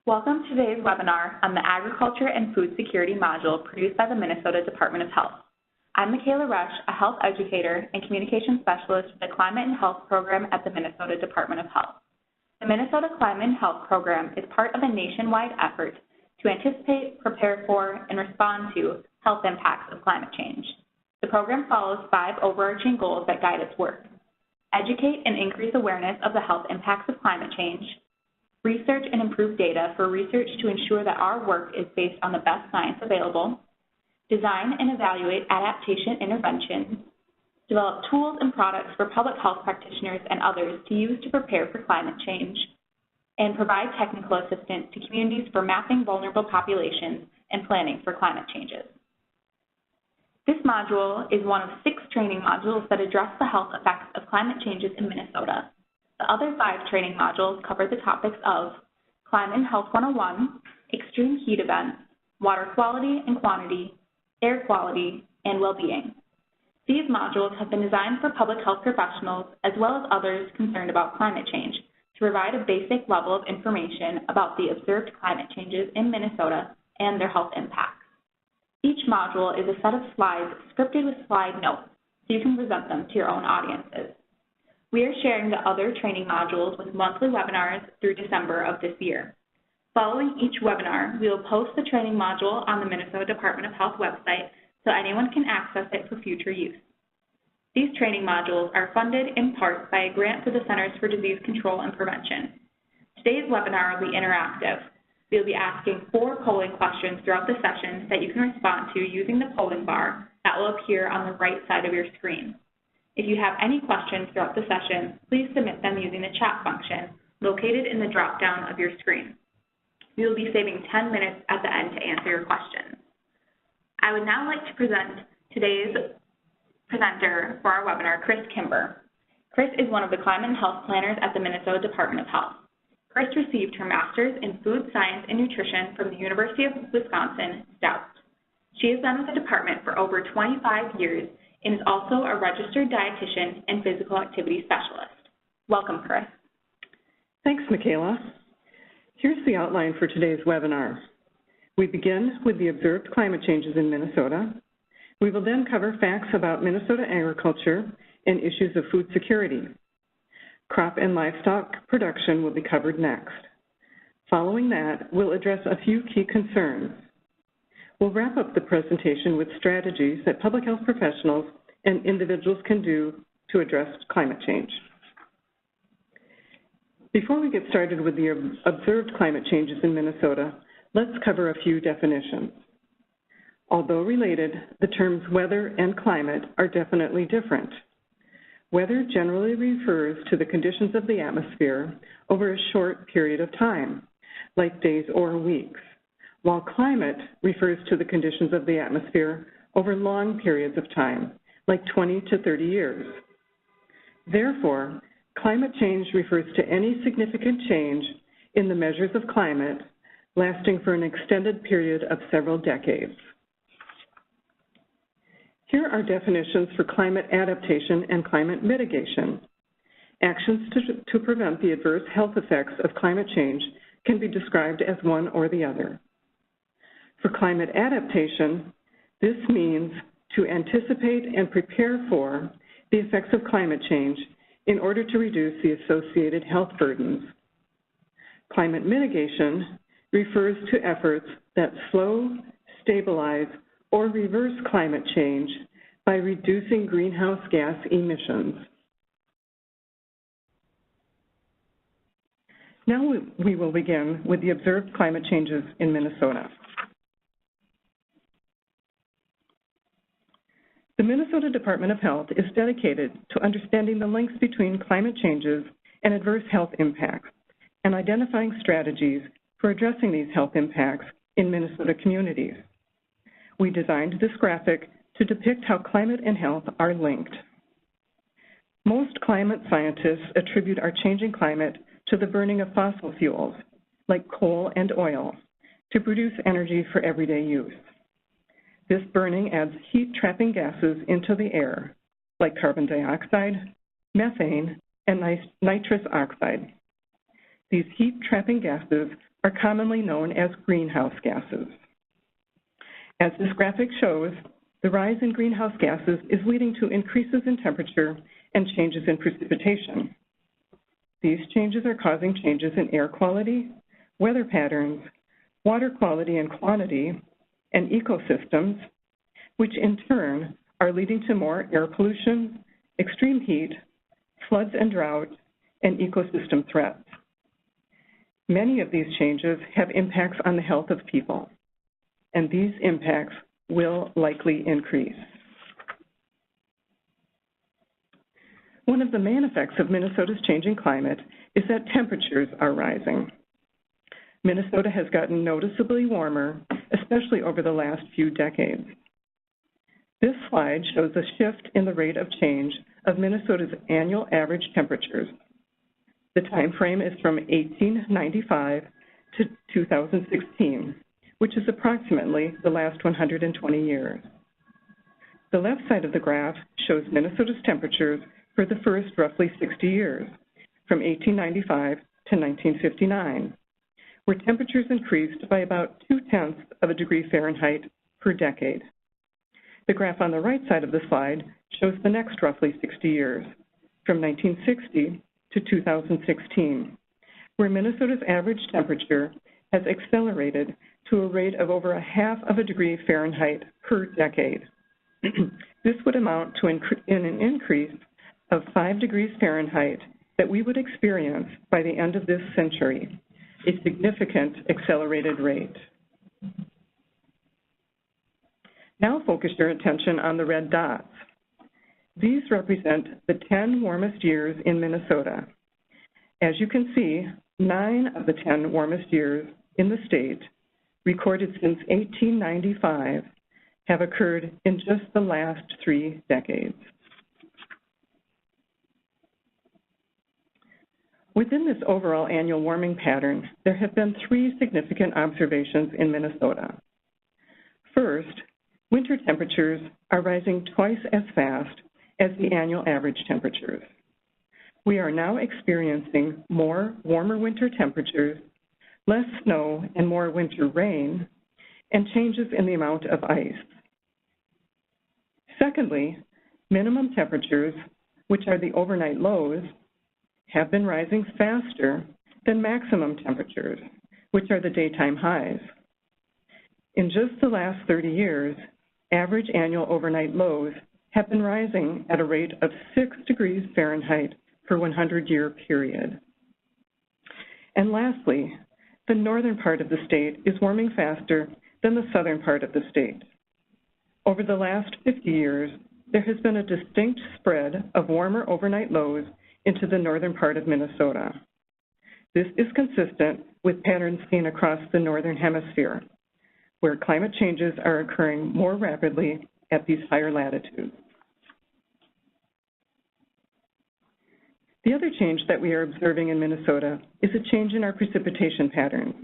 Welcome to today's webinar on the Agriculture and Food Security module produced by the Minnesota Department of Health. I'm Michaela Rush, a health educator and communication specialist for the Climate and Health Program at the Minnesota Department of Health. The Minnesota Climate and Health Program is part of a nationwide effort to anticipate, prepare for, and respond to health impacts of climate change. The program follows 5 overarching goals that guide its work: educate and increase awareness of the health impacts of climate change, research and improve data for research to ensure that our work is based on the best science available, design and evaluate adaptation interventions, develop tools and products for public health practitioners and others to use to prepare for climate change, and provide technical assistance to communities for mapping vulnerable populations and planning for climate changes. This module is one of 6 training modules that address the health effects of climate changes in Minnesota. The other 5 training modules cover the topics of Climate and Health 101, Extreme Heat Events, Water Quality and Quantity, Air Quality, and Well-being. These modules have been designed for public health professionals as well as others concerned about climate change to provide a basic level of information about the observed climate changes in Minnesota and their health impacts. Each module is a set of slides scripted with slide notes so you can present them to your own audiences. We are sharing the other training modules with monthly webinars through December of this year. Following each webinar, we will post the training module on the Minnesota Department of Health website so anyone can access it for future use. These training modules are funded in part by a grant through the Centers for Disease Control and Prevention. Today's webinar will be interactive. We will be asking 4 polling questions throughout the session that you can respond to using the polling bar that will appear on the right side of your screen. If you have any questions throughout the session, please submit them using the chat function located in the drop-down of your screen. We will be saving 10 minutes at the end to answer your questions. I would now like to present today's presenter for our webinar, Chris Kimber. Chris is one of the climate and health planners at the Minnesota Department of Health. Chris received her master's in food science and nutrition from the University of Wisconsin, Stout. She has been with the department for over 25 years and is also a registered dietitian and physical activity specialist. Welcome, Chris. Thanks, Michaela. Here's the outline for today's webinar. We begin with the observed climate changes in Minnesota. We will then cover facts about Minnesota agriculture and issues of food security. Crop and livestock production will be covered next. Following that, we'll address a few key concerns. We'll wrap up the presentation with strategies that public health professionals and individuals can do to address climate change. Before we get started with the observed climate changes in Minnesota, let's cover a few definitions. Although related, the terms weather and climate are definitely different. Weather generally refers to the conditions of the atmosphere over a short period of time, like days or weeks, while climate refers to the conditions of the atmosphere over long periods of time, like 20 to 30 years. Therefore, climate change refers to any significant change in the measures of climate lasting for an extended period of several decades. Here are definitions for climate adaptation and climate mitigation. Actions to prevent the adverse health effects of climate change can be described as one or the other. For climate adaptation, this means to anticipate and prepare for the effects of climate change in order to reduce the associated health burdens. Climate mitigation refers to efforts that slow, stabilize, or reverse climate change by reducing greenhouse gas emissions. Now we will begin with the observed climate changes in Minnesota. The Minnesota Department of Health is dedicated to understanding the links between climate changes and adverse health impacts and identifying strategies for addressing these health impacts in Minnesota communities. We designed this graphic to depict how climate and health are linked. Most climate scientists attribute our changing climate to the burning of fossil fuels, like coal and oil, to produce energy for everyday use. This burning adds heat-trapping gases into the air, like carbon dioxide, methane, and nitrous oxide. These heat-trapping gases are commonly known as greenhouse gases. As this graphic shows, the rise in greenhouse gases is leading to increases in temperature and changes in precipitation. These changes are causing changes in air quality, weather patterns, water quality and quantity, and ecosystems, which in turn are leading to more air pollution, extreme heat, floods and drought, and ecosystem threats. Many of these changes have impacts on the health of people, and these impacts will likely increase. One of the main effects of Minnesota's changing climate is that temperatures are rising. Minnesota has gotten noticeably warmer, especially over the last few decades. This slide shows a shift in the rate of change of Minnesota's annual average temperatures. The time frame is from 1895 to 2016, which is approximately the last 120 years. The left side of the graph shows Minnesota's temperatures for the first roughly 60 years, from 1895 to 1959, where temperatures increased by about 0.2 of a degree Fahrenheit per decade. The graph on the right side of the slide shows the next roughly 60 years, from 1960 to 2016, where Minnesota's average temperature has accelerated to a rate of over 0.5 of a degree Fahrenheit per decade. This would amount to an increase of 5 degrees Fahrenheit that we would experience by the end of this century, a significant accelerated rate. Now focus your attention on the red dots. These represent the 10 warmest years in Minnesota. As you can see, 9 of the 10 warmest years in the state, recorded since 1895, have occurred in just the last 3 decades. Within this overall annual warming pattern, there have been 3 significant observations in Minnesota. First, winter temperatures are rising twice as fast as the annual average temperatures. We are now experiencing more warmer winter temperatures, less snow and more winter rain, and changes in the amount of ice. Secondly, minimum temperatures, which are the overnight lows, have been rising faster than maximum temperatures, which are the daytime highs. In just the last 30 years, average annual overnight lows have been rising at a rate of 6 degrees Fahrenheit per 100-year period. And lastly, the northern part of the state is warming faster than the southern part of the state. Over the last 50 years, there has been a distinct spread of warmer overnight lows into the northern part of Minnesota. This is consistent with patterns seen across the northern hemisphere, where climate changes are occurring more rapidly at these higher latitudes. The other change that we are observing in Minnesota is a change in our precipitation patterns.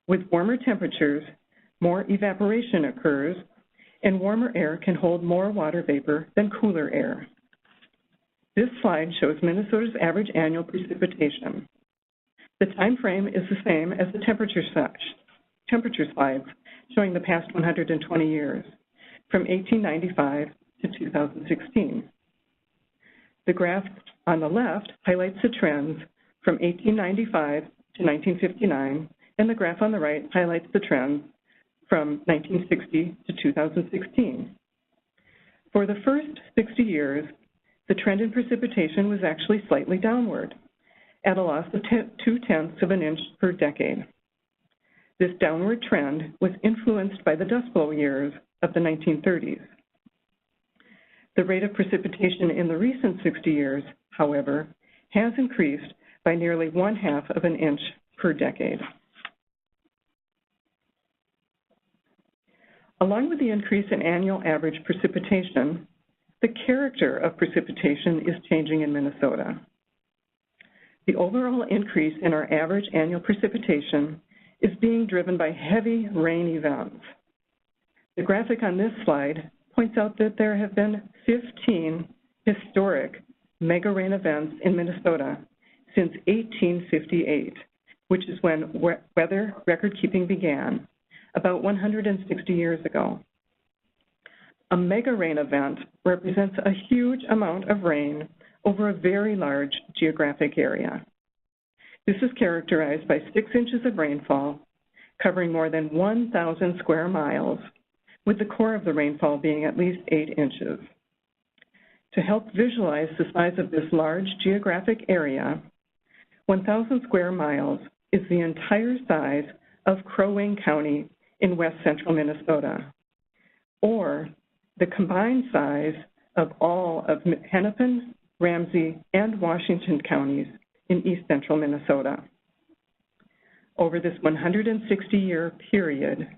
With warmer temperatures, more evaporation occurs, and warmer air can hold more water vapor than cooler air. This slide shows Minnesota's average annual precipitation. The time frame is the same as the temperature slides, showing the past 120 years, from 1895 to 2016. The graph on the left highlights the trends from 1895 to 1959, and the graph on the right highlights the trends from 1960 to 2016. For the first 60 years, the trend in precipitation was actually slightly downward, at a loss of 0.2 of an inch per decade. This downward trend was influenced by the Dust Bowl years of the 1930s. The rate of precipitation in the recent 60 years, however, has increased by nearly 0.5 of an inch per decade. Along with the increase in annual average precipitation, the character of precipitation is changing in Minnesota. The overall increase in our average annual precipitation is being driven by heavy rain events. The graphic on this slide points out that there have been 15 historic mega rain events in Minnesota since 1858, which is when weather record-keeping began, about 160 years ago. A mega rain event represents a huge amount of rain over a very large geographic area. This is characterized by 6 inches of rainfall, covering more than 1,000 square miles, with the core of the rainfall being at least 8 inches. To help visualize the size of this large geographic area, 1,000 square miles is the entire size of Crow Wing County in west central Minnesota, or the combined size of all of Hennepin, Ramsey, and Washington counties in east central Minnesota. Over this 160-year period,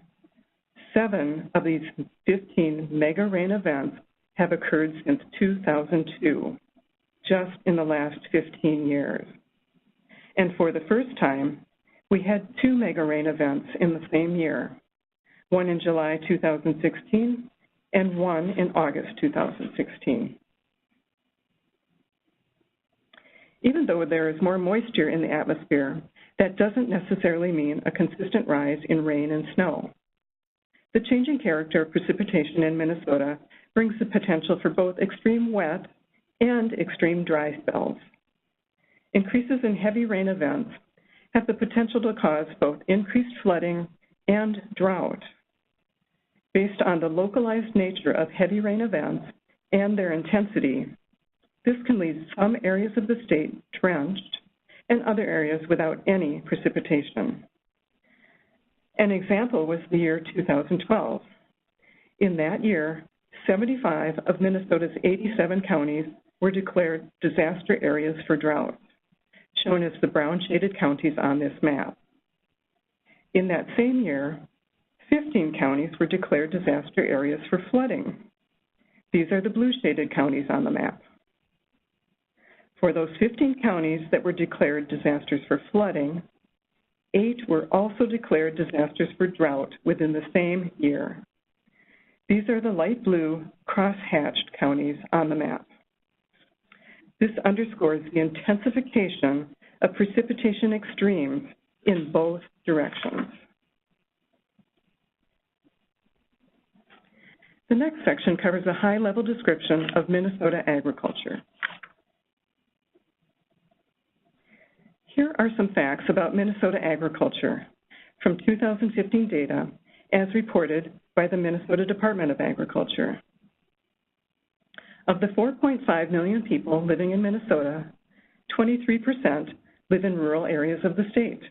7 of these 15 mega rain events have occurred since 2002, just in the last 15 years. And for the first time, we had 2 mega rain events in the same year, one in July 2016 and one in August 2016. Even though there is more moisture in the atmosphere, that doesn't necessarily mean a consistent rise in rain and snow. The changing character of precipitation in Minnesota brings the potential for both extreme wet and extreme dry spells. Increases in heavy rain events have the potential to cause both increased flooding and drought. Based on the localized nature of heavy rain events and their intensity, this can leave some areas of the state drenched and other areas without any precipitation. An example was the year 2012. In that year, 75 of Minnesota's 87 counties were declared disaster areas for drought, shown as the brown shaded counties on this map. In that same year, 15 counties were declared disaster areas for flooding. These are the blue shaded counties on the map. For those 15 counties that were declared disasters for flooding, 8 were also declared disasters for drought within the same year. These are the light blue cross-hatched counties on the map. This underscores the intensification of precipitation extremes in both directions. The next section covers a high-level description of Minnesota agriculture. Here are some facts about Minnesota agriculture from 2015 data as reported by the Minnesota Department of Agriculture. Of the 4.5 million people living in Minnesota, 23% live in rural areas of the state.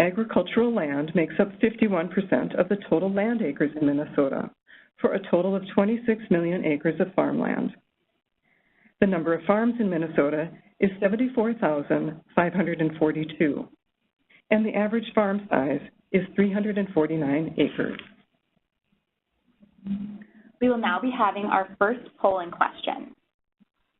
Agricultural land makes up 51% of the total land acres in Minnesota, for a total of 26 million acres of farmland. The number of farms in Minnesota is 74,542, and the average farm size is 349 acres. We will now be having our first polling question.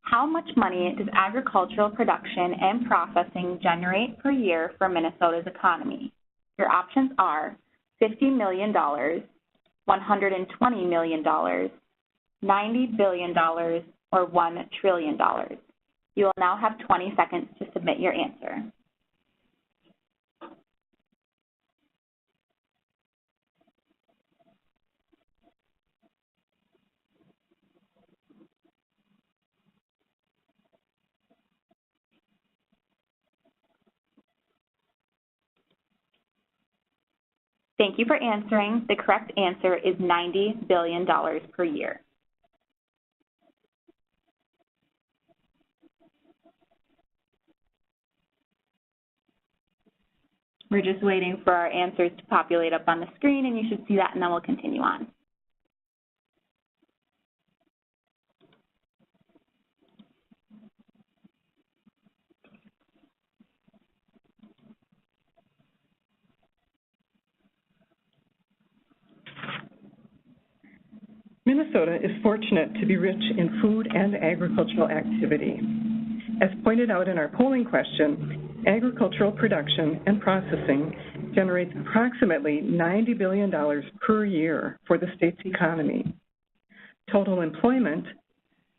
How much money does agricultural production and processing generate per year for Minnesota's economy? Your options are $50 million, $120 million, $90 billion, or $1 trillion. You will now have 20 seconds to submit your answer. Thank you for answering. The correct answer is $90 billion per year. We're just waiting for our answers to populate up on the screen, and you should see that, and then we'll continue on. Minnesota is fortunate to be rich in food and agricultural activity. As pointed out in our polling question, agricultural production and processing generates approximately $90 billion per year for the state's economy. Total employment,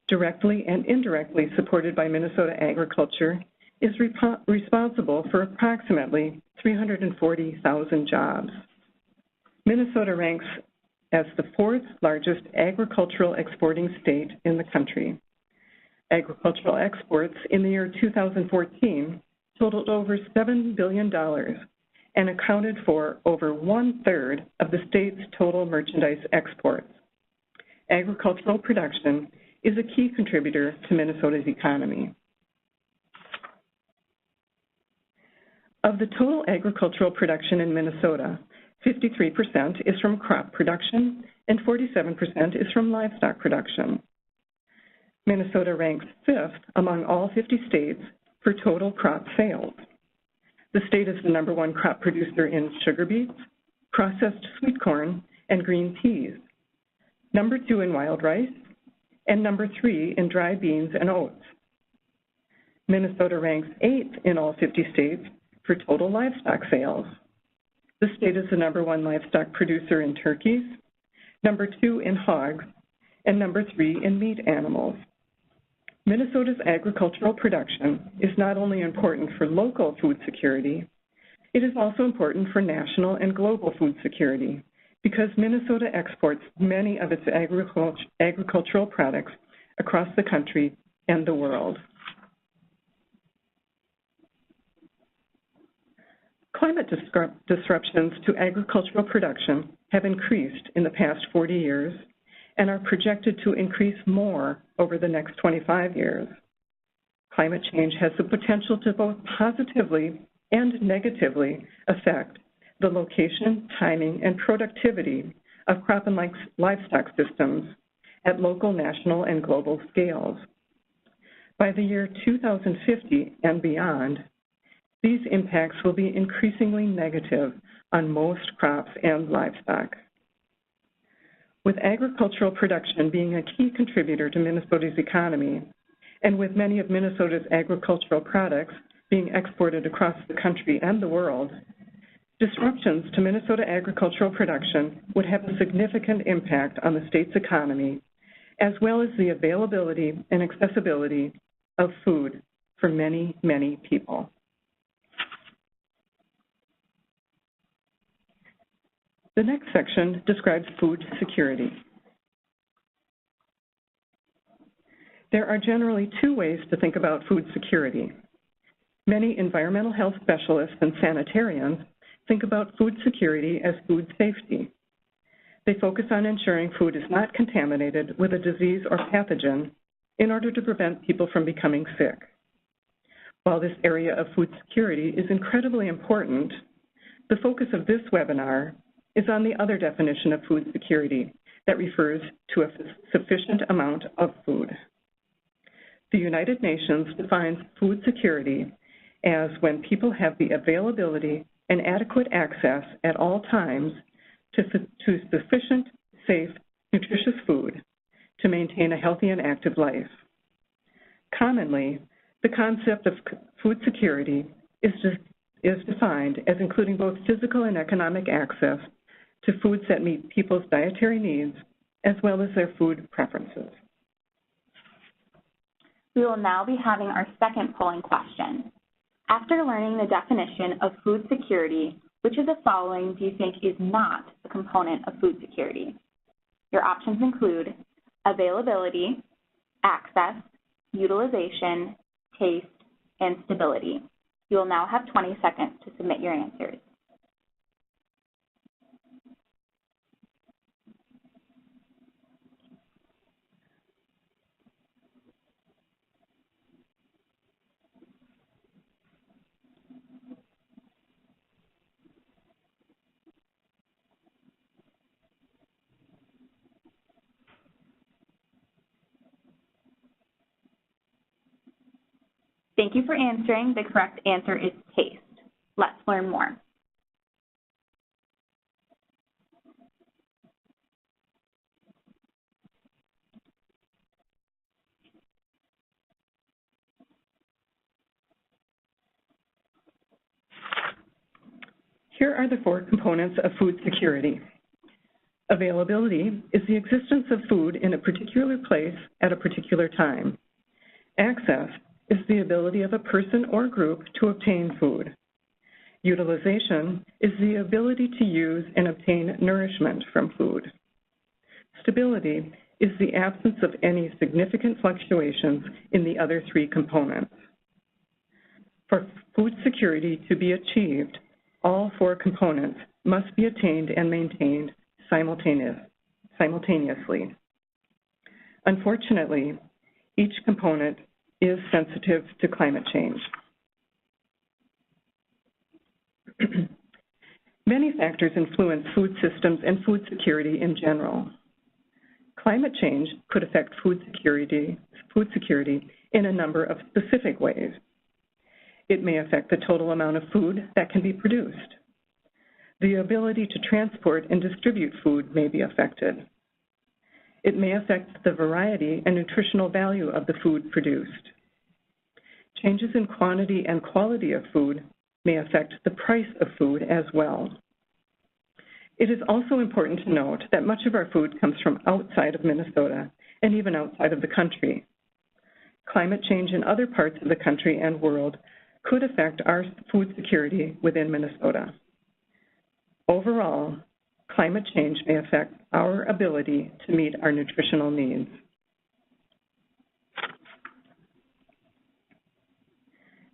directly and indirectly supported by Minnesota agriculture, is responsible for approximately 340,000 jobs. Minnesota ranks as the fourth largest agricultural exporting state in the country. Agricultural exports in the year 2014 totaled over $7 billion and accounted for over 1/3 of the state's total merchandise exports. Agricultural production is a key contributor to Minnesota's economy. Of the total agricultural production in Minnesota, 53% is from crop production and 47% is from livestock production. Minnesota ranks 5th among all 50 states for total crop sales. The state is the #1 crop producer in sugar beets, processed sweet corn, and green peas, #2 in wild rice, and #3 in dry beans and oats. Minnesota ranks 8th in all 50 states for total livestock sales. The state is the #1 livestock producer in turkeys, #2 in hogs, and #3 in meat animals. Minnesota's agricultural production is not only important for local food security, it is also important for national and global food security because Minnesota exports many of its agricultural products across the country and the world. Climate disruptions to agricultural production have increased in the past 40 years and are projected to increase more over the next 25 years. Climate change has the potential to both positively and negatively affect the location, timing, and productivity of crop and livestock systems at local, national, and global scales. By the year 2050 and beyond, these impacts will be increasingly negative on most crops and livestock. With agricultural production being a key contributor to Minnesota's economy, and with many of Minnesota's agricultural products being exported across the country and the world, disruptions to Minnesota agricultural production would have a significant impact on the state's economy, as well as the availability and accessibility of food for many, many people. The next section describes food security. There are generally two ways to think about food security. Many environmental health specialists and sanitarians think about food security as food safety. They focus on ensuring food is not contaminated with a disease or pathogen in order to prevent people from becoming sick. While this area of food security is incredibly important, the focus of this webinar is on the other definition of food security that refers to a sufficient amount of food. The United Nations defines food security as when people have the availability and adequate access at all times to sufficient, safe, nutritious food to maintain a healthy and active life. Commonly, the concept of food security is defined as including both physical and economic access to foods that meet people's dietary needs, as well as their food preferences. We will now be having our second polling question. After learning the definition of food security, which of the following do you think is not a component of food security? Your options include availability, access, utilization, taste, and stability. You will now have 20 seconds to submit your answers. Thank you for answering. The correct answer is taste. Let's learn more. Here are the four components of food security. Availability is the existence of food in a particular place at a particular time. Access is the ability of a person or group to obtain food. Utilization is the ability to use and obtain nourishment from food. Stability is the absence of any significant fluctuations in the other three components. For food security to be achieved, all four components must be attained and maintained simultaneously. Unfortunately, each component is sensitive to climate change. Many factors influence food systems and food security in general. Climate change could affect food security in a number of specific ways. It may affect the total amount of food that can be produced. The ability to transport and distribute food may be affected. It may affect the variety and nutritional value of the food produced. Changes in quantity and quality of food may affect the price of food as well. It is also important to note that much of our food comes from outside of Minnesota and even outside of the country. Climate change in other parts of the country and world could affect our food security within Minnesota. Overall, climate change may affect our ability to meet our nutritional needs.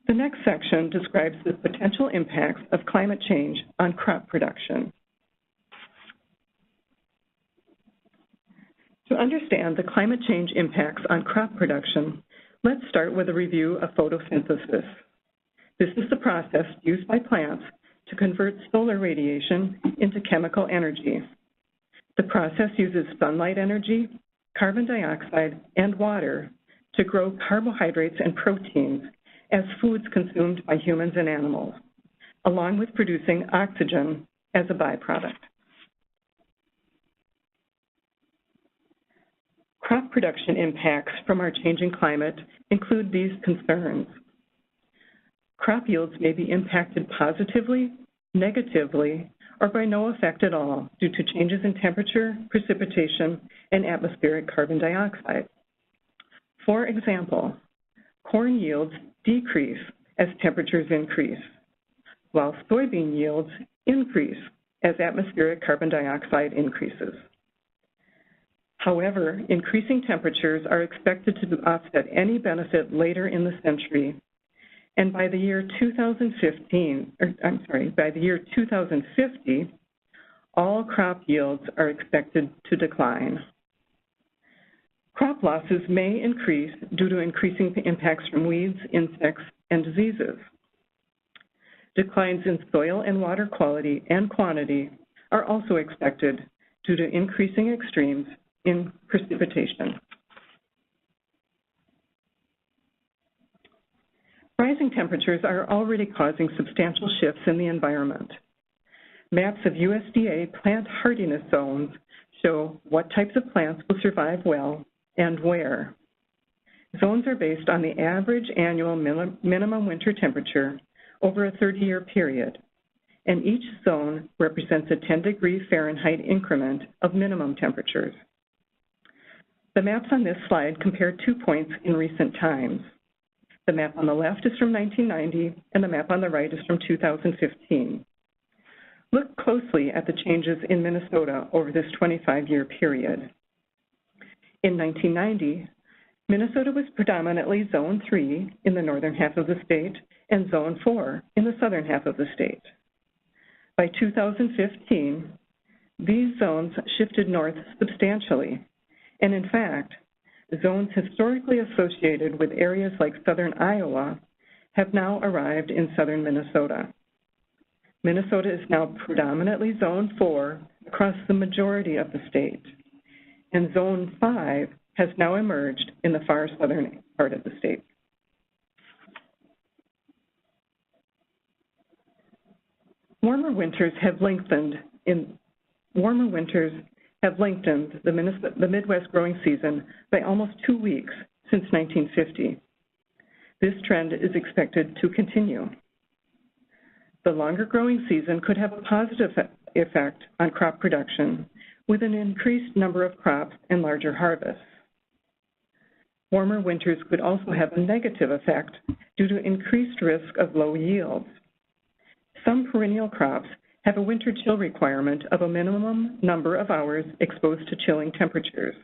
The next section describes the potential impacts of climate change on crop production. To understand the climate change impacts on crop production, let's start with a review of photosynthesis. This is the process used by plants to convert solar radiation into chemical energy. The process uses sunlight energy, carbon dioxide, and water to grow carbohydrates and proteins as foods consumed by humans and animals, along with producing oxygen as a byproduct. Crop production impacts from our changing climate include these concerns. Crop yields may be impacted positively, negatively, or by no effect at all due to changes in temperature, precipitation, and atmospheric carbon dioxide. For example, corn yields decrease as temperatures increase, while soybean yields increase as atmospheric carbon dioxide increases. However, increasing temperatures are expected to offset any benefit later in the century, and by the year 2050, all crop yields are expected to decline. Crop losses may increase due to increasing impacts from weeds, insects, and diseases. Declines in soil and water quality and quantity are also expected due to increasing extremes in precipitation. Rising temperatures are already causing substantial shifts in the environment. Maps of USDA plant hardiness zones show what types of plants will survive well and where. Zones are based on the average annual minimum winter temperature over a 30-year period, and each zone represents a 10-degree Fahrenheit increment of minimum temperatures. The maps on this slide compare 2 points in recent times. The map on the left is from 1990, and the map on the right is from 2015. Look closely at the changes in Minnesota over this 25-year period. In 1990, Minnesota was predominantly Zone 3 in the northern half of the state and Zone 4 in the southern half of the state. By 2015, these zones shifted north substantially, and in fact, zones historically associated with areas like southern Iowa have now arrived in southern Minnesota. Minnesota is now predominantly Zone 4 across the majority of the state, and Zone 5 has now emerged in the far southern part of the state. Warmer winters have lengthened the Midwest growing season by almost 2 weeks since 1950. This trend is expected to continue. The longer growing season could have a positive effect on crop production with an increased number of crops and larger harvests. Warmer winters could also have a negative effect due to increased risk of low yields. Some perennial crops have a winter chill requirement of a minimum number of hours exposed to chilling temperatures.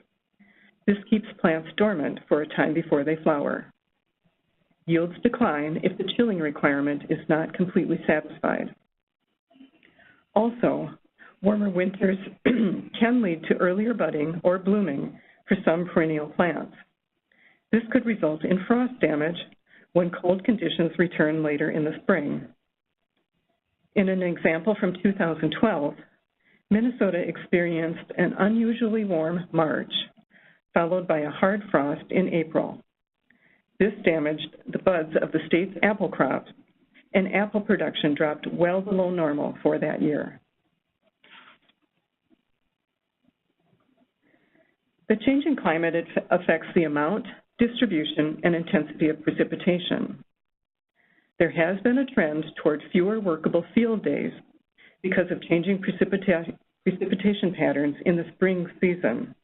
This keeps plants dormant for a time before they flower. Yields decline if the chilling requirement is not completely satisfied. Also, warmer winters can lead to earlier budding or blooming for some perennial plants. This could result in frost damage when cold conditions return later in the spring. In an example from 2012, Minnesota experienced an unusually warm March, followed by a hard frost in April. This damaged the buds of the state's apple crop, and apple production dropped well below normal for that year. The changing climate affects the amount, distribution, and intensity of precipitation. There has been a trend toward fewer workable field days because of changing precipitation patterns in the spring season,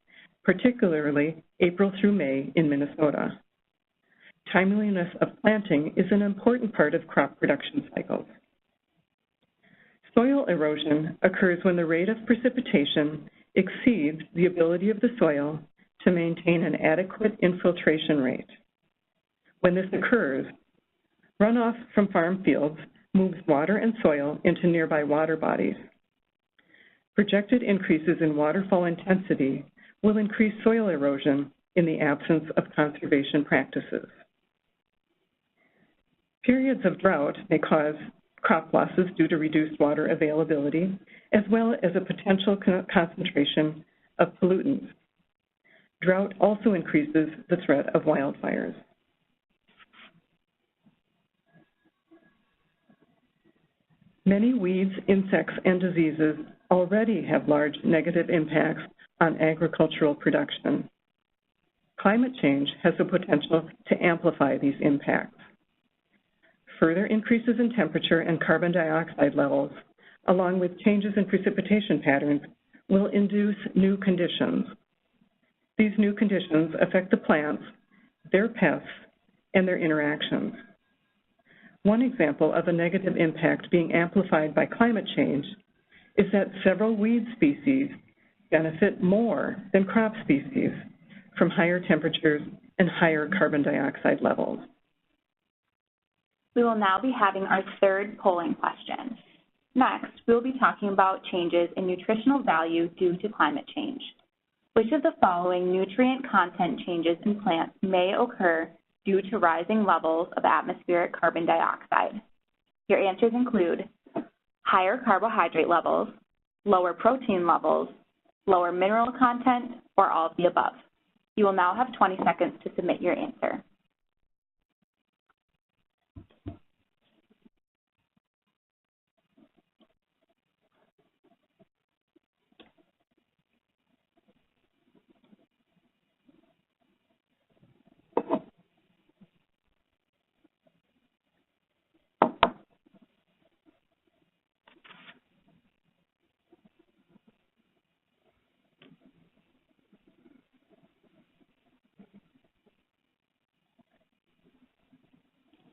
particularly April through May in Minnesota. Timeliness of planting is an important part of crop production cycles. Soil erosion occurs when the rate of precipitation exceeds the ability of the soil to maintain an adequate infiltration rate. When this occurs, runoff from farm fields moves water and soil into nearby water bodies. Projected increases in waterfall intensity will increase soil erosion in the absence of conservation practices. Periods of drought may cause crop losses due to reduced water availability, as well as a potential concentration of pollutants. Drought also increases the threat of wildfires. Many weeds, insects, and diseases already have large negative impacts on agricultural production. Climate change has the potential to amplify these impacts. Further increases in temperature and carbon dioxide levels, along with changes in precipitation patterns, will induce new conditions. These new conditions affect the plants, their pests, and their interactions. One example of a negative impact being amplified by climate change is that several weed species benefit more than crop species from higher temperatures and higher carbon dioxide levels. We will now be having our third polling question. Next, we will be talking about changes in nutritional value due to climate change. Which of the following nutrient content changes in plants may occur due to rising levels of atmospheric carbon dioxide? Your answers include higher carbohydrate levels, lower protein levels, lower mineral content, or all of the above. You will now have 20 seconds to submit your answer.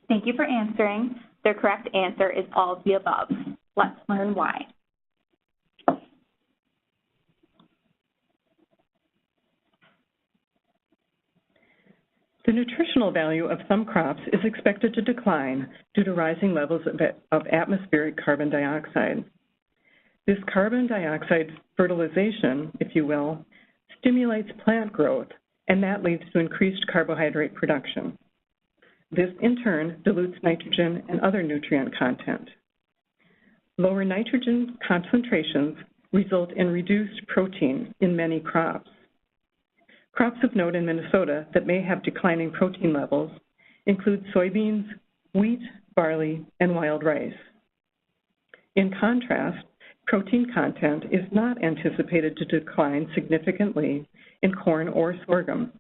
Thank you for answering. The correct answer is all of the above. Let's learn why. The nutritional value of some crops is expected to decline due to rising levels of atmospheric carbon dioxide. This carbon dioxide fertilization, if you will, stimulates plant growth, and that leads to increased carbohydrate production. This, in turn, dilutes nitrogen and other nutrient content. Lower nitrogen concentrations result in reduced protein in many crops. Crops of note in Minnesota that may have declining protein levels include soybeans, wheat, barley, and wild rice. In contrast, protein content is not anticipated to decline significantly in corn or sorghum.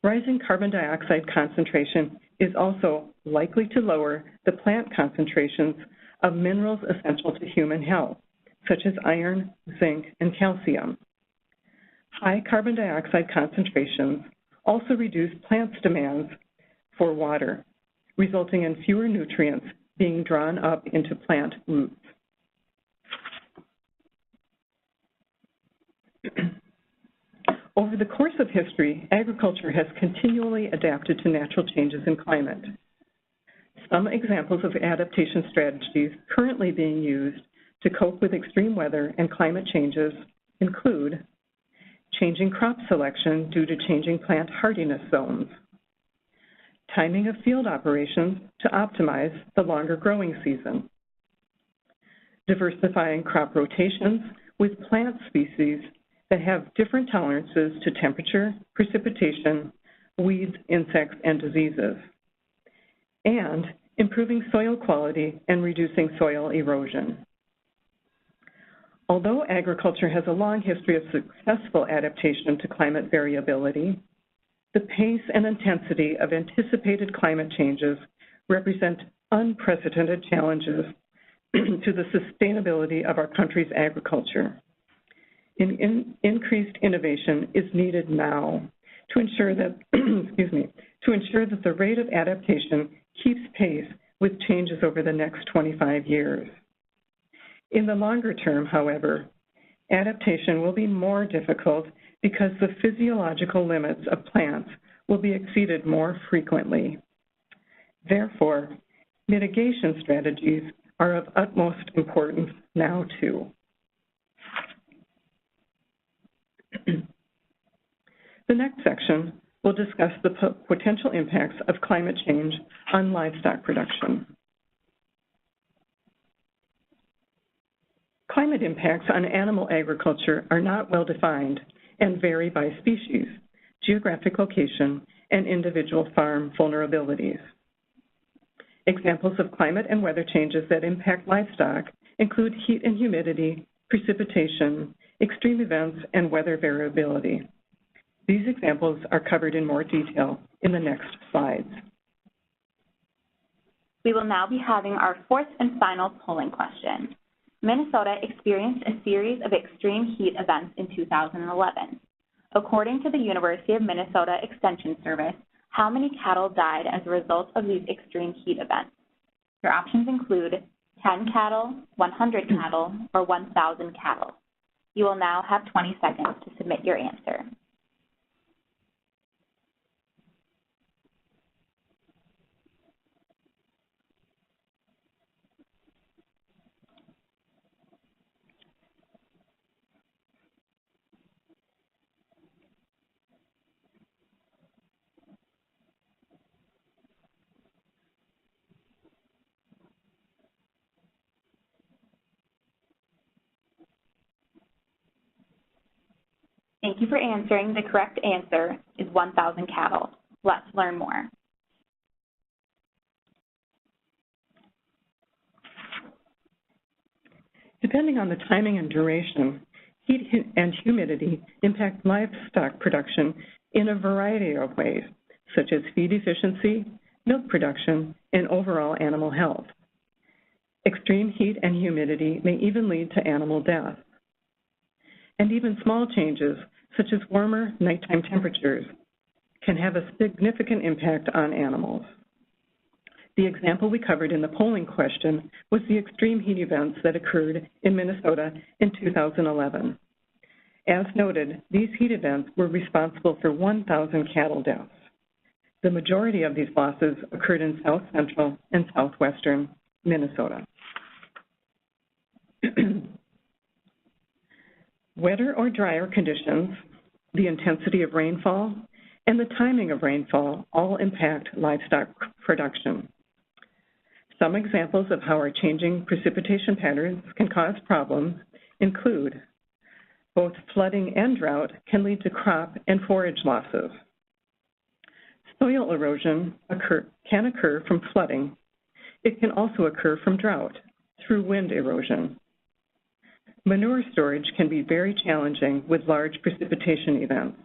Rising carbon dioxide concentration is also likely to lower the plant concentrations of minerals essential to human health, such as iron, zinc, and calcium. High carbon dioxide concentrations also reduce plants' demands for water, resulting in fewer nutrients being drawn up into plant roots. Over the course of history, agriculture has continually adapted to natural changes in climate. Some examples of adaptation strategies currently being used to cope with extreme weather and climate changes include changing crop selection due to changing plant hardiness zones, timing of field operations to optimize the longer growing season, diversifying crop rotations with plant species that have different tolerances to temperature, precipitation, weeds, insects, and diseases, and improving soil quality and reducing soil erosion. Although agriculture has a long history of successful adaptation to climate variability, the pace and intensity of anticipated climate changes represent unprecedented challenges to the sustainability of our country's agriculture. Increased innovation is needed now to ensure that, to ensure that the rate of adaptation keeps pace with changes over the next 25 years. In the longer term, however, adaptation will be more difficult because the physiological limits of plants will be exceeded more frequently. Therefore, mitigation strategies are of utmost importance now too. The next section will discuss the potential impacts of climate change on livestock production. Climate impacts on animal agriculture are not well defined and vary by species, geographic location, and individual farm vulnerabilities. Examples of climate and weather changes that impact livestock include heat and humidity, precipitation, extreme events, and weather variability. These examples are covered in more detail in the next slides. We will now be having our fourth and final polling question. Minnesota experienced a series of extreme heat events in 2011. According to the University of Minnesota Extension Service, how many cattle died as a result of these extreme heat events? Your options include 10 cattle, 100 cattle, or 1,000 cattle. You will now have 20 seconds to submit your answer. Thank you for answering. The correct answer is 1,000 cattle. Let's learn more. Depending on the timing and duration, heat and humidity impact livestock production in a variety of ways, such as feed efficiency, milk production, and overall animal health. Extreme heat and humidity may even lead to animal death. And even small changes, such as warmer nighttime temperatures, can have a significant impact on animals. The example we covered in the polling question was the extreme heat events that occurred in Minnesota in 2011. As noted, these heat events were responsible for 1,000 cattle deaths. The majority of these losses occurred in south central and southwestern Minnesota. Wetter or drier conditions, the intensity of rainfall, and the timing of rainfall all impact livestock production. Some examples of how our changing precipitation patterns can cause problems include both flooding and drought can lead to crop and forage losses. Soil erosion can occur from flooding. It can also occur from drought through wind erosion. Manure storage can be very challenging with large precipitation events.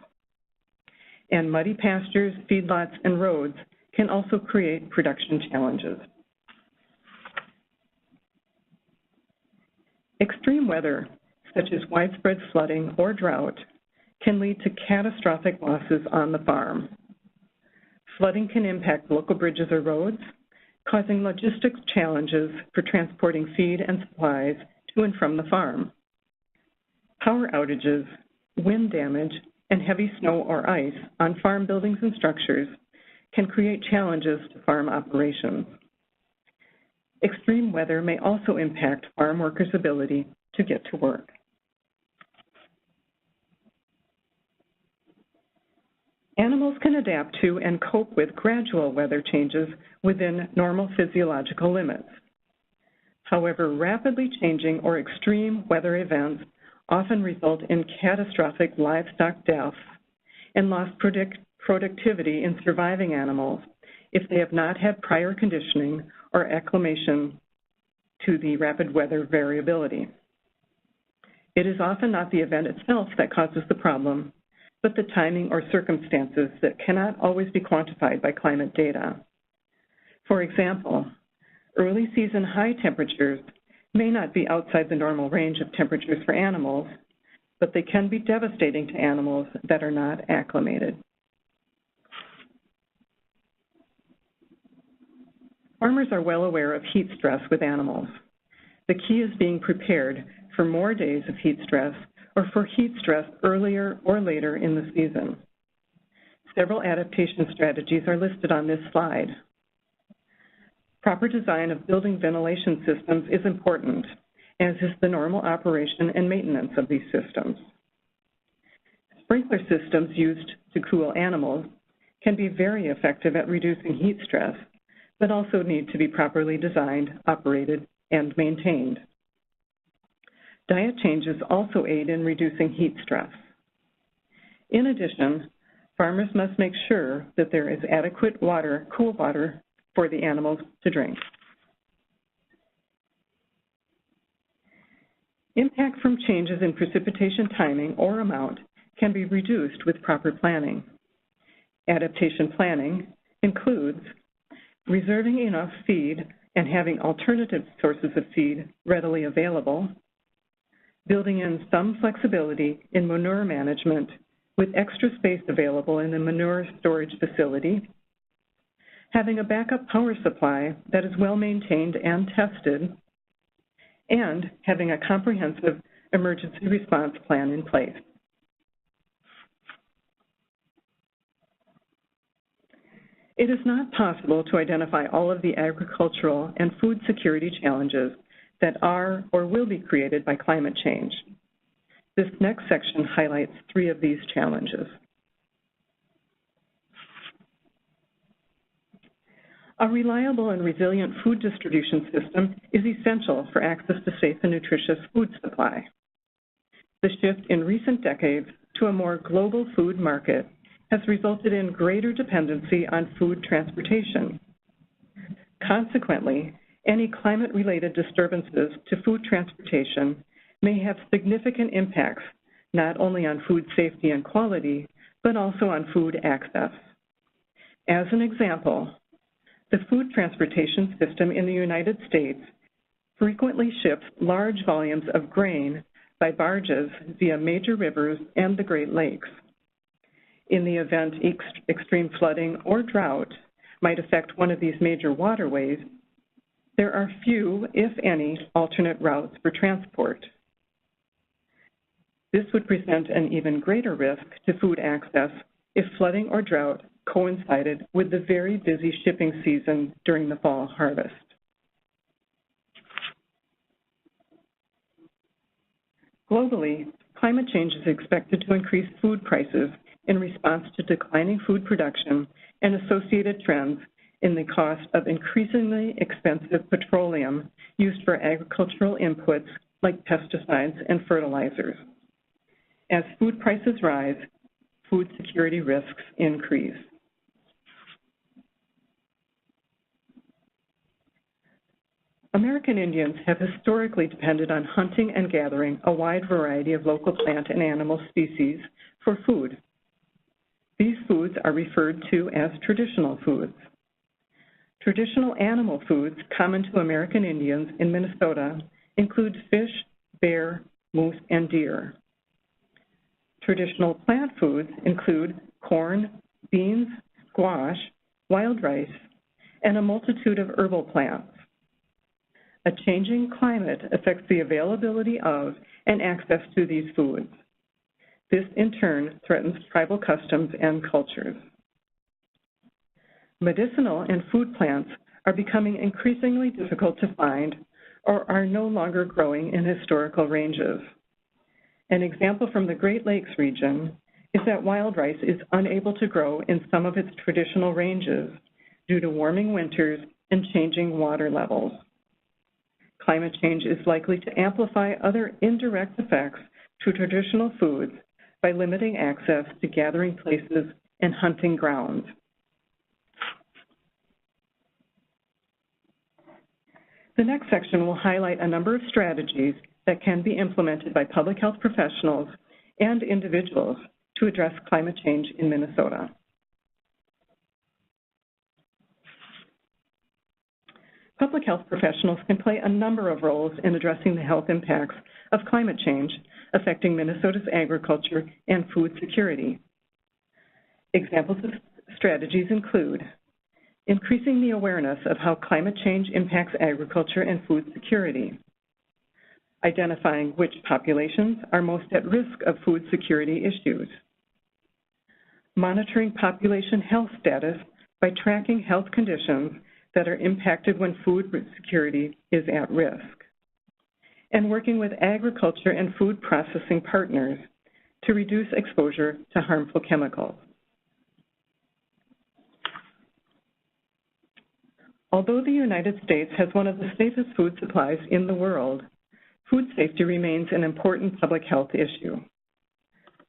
And muddy pastures, feedlots, and roads can also create production challenges. Extreme weather, such as widespread flooding or drought, can lead to catastrophic losses on the farm. Flooding can impact local bridges or roads, causing logistics challenges for transporting feed and supplies to and from the farm. Power outages, wind damage, and heavy snow or ice on farm buildings and structures can create challenges to farm operations. Extreme weather may also impact farm workers' ability to get to work. Animals can adapt to and cope with gradual weather changes within normal physiological limits. However, rapidly changing or extreme weather events often result in catastrophic livestock deaths and lost productivity in surviving animals if they have not had prior conditioning or acclimation to the rapid weather variability. It is often not the event itself that causes the problem, but the timing or circumstances that cannot always be quantified by climate data. For example, early season high temperatures may not be outside the normal range of temperatures for animals, but they can be devastating to animals that are not acclimated. Farmers are well aware of heat stress with animals. The key is being prepared for more days of heat stress or for heat stress earlier or later in the season. Several adaptation strategies are listed on this slide. Proper design of building ventilation systems is important, as is the normal operation and maintenance of these systems. Sprinkler systems used to cool animals can be very effective at reducing heat stress, but also need to be properly designed, operated, and maintained. Diet changes also aid in reducing heat stress. In addition, farmers must make sure that there is adequate water, cool water, for the animals to drink. Impact from changes in precipitation timing or amount can be reduced with proper planning. Adaptation planning includes reserving enough feed and having alternative sources of feed readily available, building in some flexibility in manure management with extra space available in the manure storage facility, having a backup power supply that is well maintained and tested, and having a comprehensive emergency response plan in place. It is not possible to identify all of the agricultural and food security challenges that are or will be created by climate change. This next section highlights 3 of these challenges. A reliable and resilient food distribution system is essential for access to safe and nutritious food supply. The shift in recent decades to a more global food market has resulted in greater dependency on food transportation. Consequently, any climate-related disturbances to food transportation may have significant impacts not only on food safety and quality, but also on food access. As an example, the food transportation system in the United States frequently ships large volumes of grain by barges via major rivers and the Great Lakes. In the event extreme flooding or drought might affect one of these major waterways, there are few, if any, alternate routes for transport. This would present an even greater risk to food access if flooding or drought coincided with the very busy shipping season during the fall harvest. Globally, climate change is expected to increase food prices in response to declining food production and associated trends in the cost of increasingly expensive petroleum used for agricultural inputs like pesticides and fertilizers. As food prices rise, food security risks increase. American Indians have historically depended on hunting and gathering a wide variety of local plant and animal species for food. These foods are referred to as traditional foods. Traditional animal foods common to American Indians in Minnesota include fish, bear, moose, and deer. Traditional plant foods include corn, beans, squash, wild rice, and a multitude of herbal plants. A changing climate affects the availability of and access to these foods. This, in turn, threatens tribal customs and cultures. Medicinal and food plants are becoming increasingly difficult to find or are no longer growing in historical ranges. An example from the Great Lakes region is that wild rice is unable to grow in some of its traditional ranges due to warming winters and changing water levels. Climate change is likely to amplify other indirect effects to traditional foods by limiting access to gathering places and hunting grounds. The next section will highlight a number of strategies that can be implemented by public health professionals and individuals to address climate change in Minnesota. Public health professionals can play a number of roles in addressing the health impacts of climate change affecting Minnesota's agriculture and food security. Examples of strategies include increasing the awareness of how climate change impacts agriculture and food security, identifying which populations are most at risk of food security issues, monitoring population health status by tracking health conditions that are impacted when food security is at risk, and working with agriculture and food processing partners to reduce exposure to harmful chemicals. Although the United States has one of the safest food supplies in the world, food safety remains an important public health issue.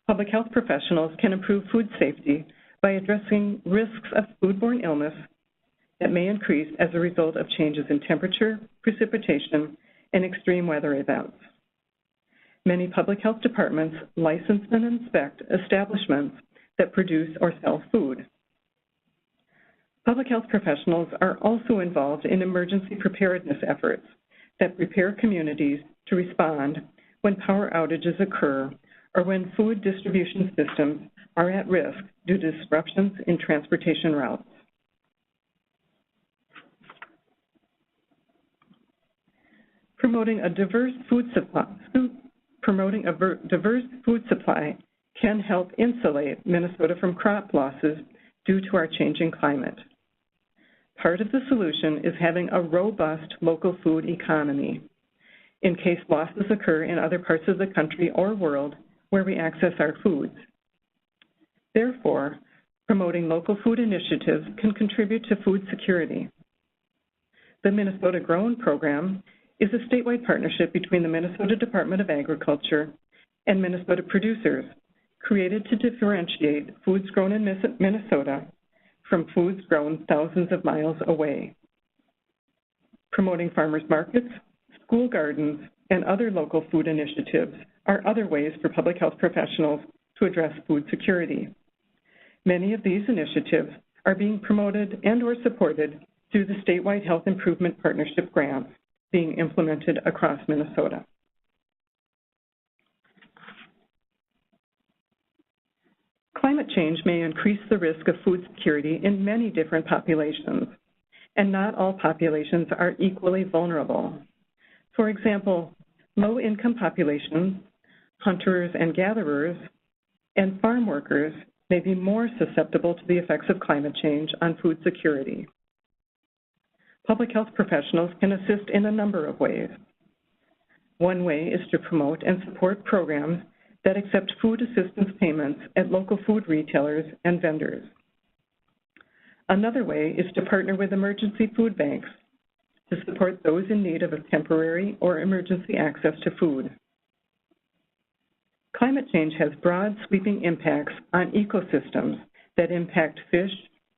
Public health professionals can improve food safety by addressing risks of foodborne illness that may increase as a result of changes in temperature, precipitation, and extreme weather events. Many public health departments license and inspect establishments that produce or sell food. Public health professionals are also involved in emergency preparedness efforts that prepare communities to respond when power outages occur or when food distribution systems are at risk due to disruptions in transportation routes. Promoting a diverse food supply can help insulate Minnesota from crop losses due to our changing climate. Part of the solution is having a robust local food economy in case losses occur in other parts of the country or world where we access our foods. Therefore, promoting local food initiatives can contribute to food security. The Minnesota Grown program is a statewide partnership between the Minnesota Department of Agriculture and Minnesota producers, created to differentiate foods grown in Minnesota from foods grown thousands of miles away. Promoting farmers markets, school gardens, and other local food initiatives are other ways for public health professionals to address food security. Many of these initiatives are being promoted and or supported through the statewide Health Improvement Partnership grants being implemented across Minnesota. Climate change may increase the risk of food security in many different populations, and not all populations are equally vulnerable. For example, low-income populations, hunters and gatherers, and farm workers may be more susceptible to the effects of climate change on food security. Public health professionals can assist in a number of ways. One way is to promote and support programs that accept food assistance payments at local food retailers and vendors. Another way is to partner with emergency food banks to support those in need of a temporary or emergency access to food. Climate change has broad, sweeping impacts on ecosystems that impact fish,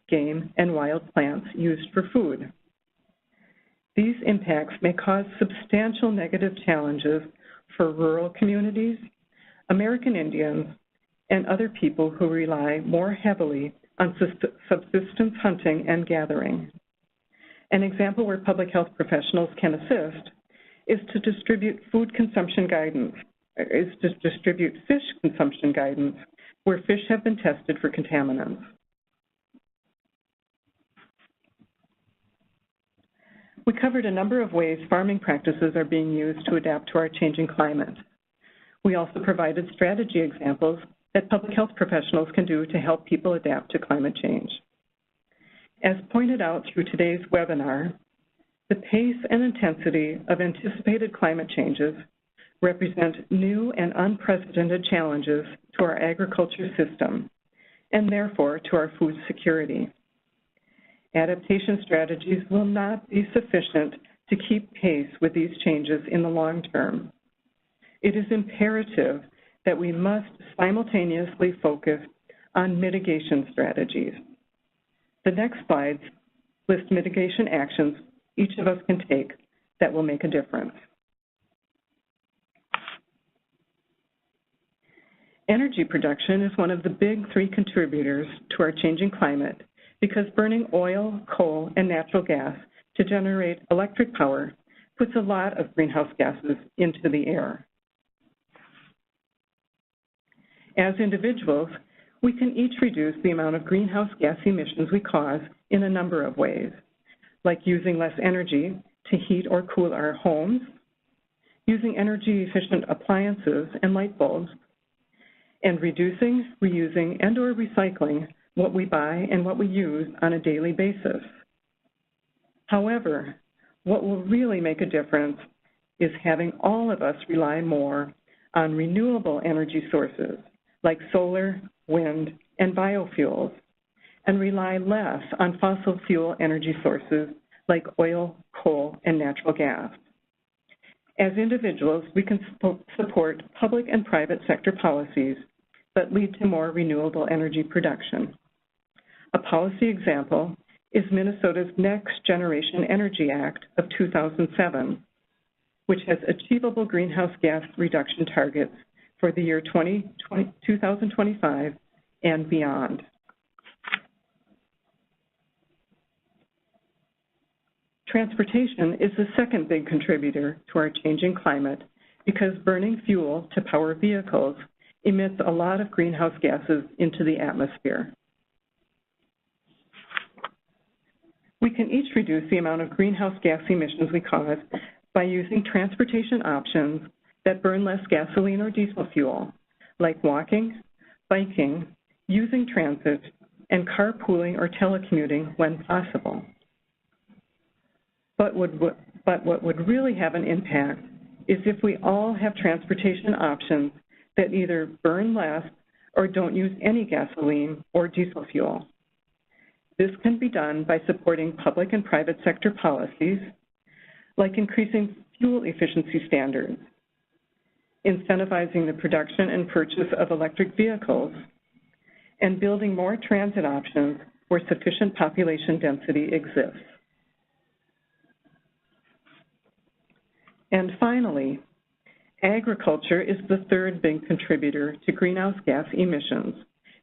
game, and wild plants used for food. These impacts may cause substantial negative challenges for rural communities, American Indians, and other people who rely more heavily on subsistence hunting and gathering. An example where public health professionals can assist is to distribute fish consumption guidance where fish have been tested for contaminants. We covered a number of ways farming practices are being used to adapt to our changing climate. We also provided strategy examples that public health professionals can do to help people adapt to climate change. As pointed out through today's webinar, the pace and intensity of anticipated climate changes represent new and unprecedented challenges to our agriculture system, and therefore to our food security. Adaptation strategies will not be sufficient to keep pace with these changes in the long term. It is imperative that we must simultaneously focus on mitigation strategies. The next slides list mitigation actions each of us can take that will make a difference. Energy production is one of the big three contributors to our changing climate because burning oil, coal, and natural gas to generate electric power puts a lot of greenhouse gases into the air. As individuals, we can each reduce the amount of greenhouse gas emissions we cause in a number of ways, like using less energy to heat or cool our homes, using energy-efficient appliances and light bulbs, and reducing, reusing, and/or recycling what we buy and what we use on a daily basis. However, what will really make a difference is having all of us rely more on renewable energy sources like solar, wind, and biofuels, and rely less on fossil fuel energy sources like oil, coal, and natural gas. As individuals, we can support public and private sector policies that lead to more renewable energy production. A policy example is Minnesota's Next Generation Energy Act of 2007, which has achievable greenhouse gas reduction targets for the year 2025 and beyond. Transportation is the second big contributor to our changing climate because burning fuel to power vehicles emits a lot of greenhouse gases into the atmosphere. We can each reduce the amount of greenhouse gas emissions we cause by using transportation options that burn less gasoline or diesel fuel, like walking, biking, using transit, and carpooling or telecommuting when possible. But what would really have an impact is if we all have transportation options that either burn less or don't use any gasoline or diesel fuel. This can be done by supporting public and private sector policies, like increasing fuel efficiency standards, incentivizing the production and purchase of electric vehicles, and building more transit options where sufficient population density exists. And finally, agriculture is the third big contributor to greenhouse gas emissions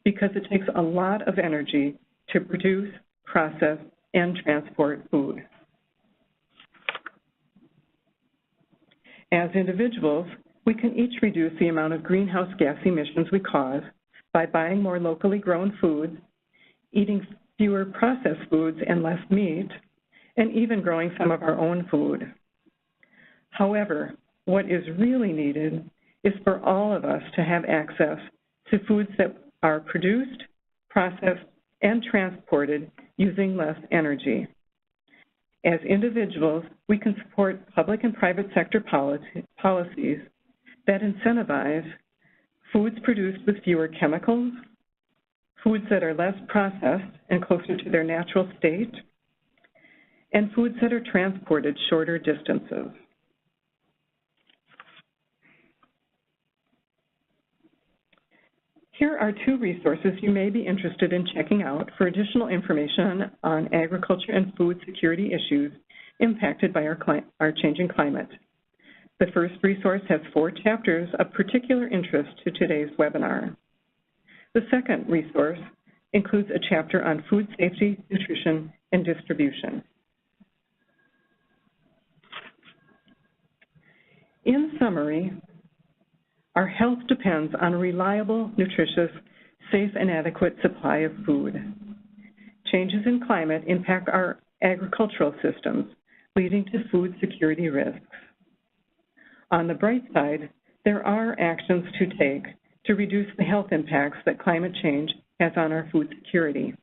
because it takes a lot of energy to produce, process, and transport food. As individuals, we can each reduce the amount of greenhouse gas emissions we cause by buying more locally grown foods, eating fewer processed foods and less meat, and even growing some of our own food. However, what is really needed is for all of us to have access to foods that are produced, processed, and transported using less energy. As individuals, we can support public and private sector policies that incentivize foods produced with fewer chemicals, foods that are less processed and closer to their natural state, and foods that are transported shorter distances. Here are two resources you may be interested in checking out for additional information on agriculture and food security issues impacted by our changing climate. The first resource has 4 chapters of particular interest to today's webinar. The second resource includes a chapter on food safety, nutrition, and distribution. In summary, our health depends on a reliable, nutritious, safe, and adequate supply of food. Changes in climate impact our agricultural systems, leading to food security risks. On the bright side, there are actions to take to reduce the health impacts that climate change has on our food security.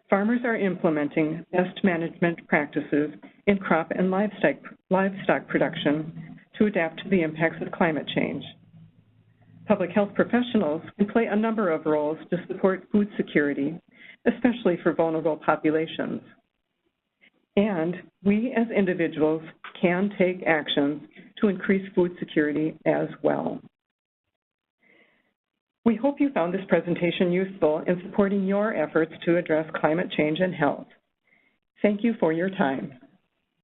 Farmers are implementing best management practices in crop and livestock production to adapt to the impacts of climate change. Public health professionals can play a number of roles to support food security, especially for vulnerable populations. And we as individuals can take actions to increase food security as well. We hope you found this presentation useful in supporting your efforts to address climate change and health. Thank you for your time.